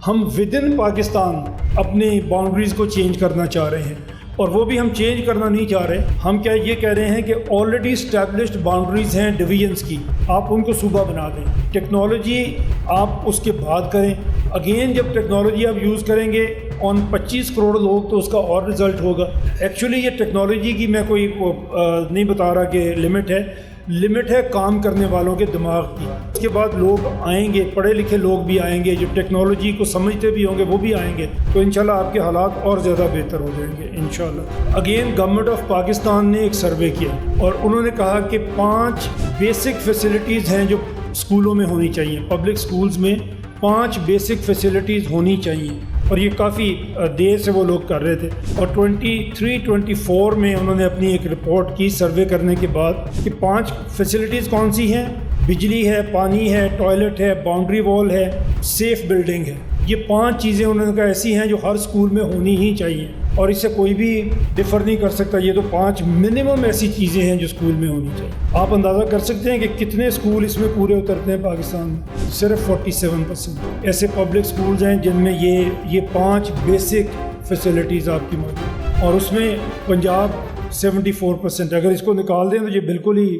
ہم with in Pakistan اپنی boundaries کو چینج کرنا چاہ رہے ہیں، اور وہ بھی ہم چینج کرنا نہیں چاہ رہے. ہم کیا یہ کہہ رہے ہیں کہ آلریڈی اسٹیبلشڈ باؤنڈریز ہیں ڈویژنس کی، آپ ان کو صوبہ بنا دیں. ٹیکنالوجی آپ اس کے بعد کریں. اگین جب ٹیکنالوجی آپ یوز کریں گے آن 25 کروڑ لوگ تو اس کا اور رزلٹ ہوگا. ایکچولی یہ ٹیکنالوجی کی میں کوئی نہیں بتا رہا کہ لمٹ ہے کام کرنے والوں کے دماغ کی. اس کے بعد لوگ آئیں گے، پڑھے لکھے لوگ بھی آئیں گے، جو ٹیکنالوجی کو سمجھتے بھی ہوں گے وہ بھی آئیں گے، تو انشاءاللہ آپ کے حالات اور زیادہ بہتر ہو جائیں گے انشاءاللہ. اگین گورنمنٹ آف پاکستان نے ایک سروے کیا اور انہوں نے کہا کہ 5 بیسک فیسلٹیز ہیں جو اسکولوں میں ہونی چاہیے. پبلک اسکولز میں 5 بیسک فیسلٹیز ہونی چاہیے، اور یہ کافی دیر سے وہ لوگ کر رہے تھے. اور 23-24 میں انہوں نے اپنی ایک رپورٹ کی سروے کرنے کے بعد کہ 5 فیسلٹیز کون سی ہیں. بجلی ہے، پانی ہے، ٹوائلٹ ہے، باؤنڈری وال ہے، سیف بلڈنگ ہے. یہ 5 چیزیں انہوں نے کہا ایسی ہیں جو ہر اسکول میں ہونی ہی چاہیے، اور اس سے کوئی بھی ڈفر نہیں کر سکتا. یہ تو 5 منیمم ایسی چیزیں ہیں جو اسکول میں ہونی چاہیے. آپ اندازہ کر سکتے ہیں کہ کتنے اسکول اس میں پورے اترتے ہیں پاکستان میں؟ صرف 47% ایسے پبلک اسکولز ہیں جن میں یہ 5 بیسک فیسلٹیز آپ کی موجود ہیں، اور اس میں پنجاب 74%. اگر اس کو نکال دیں تو یہ بالکل ہی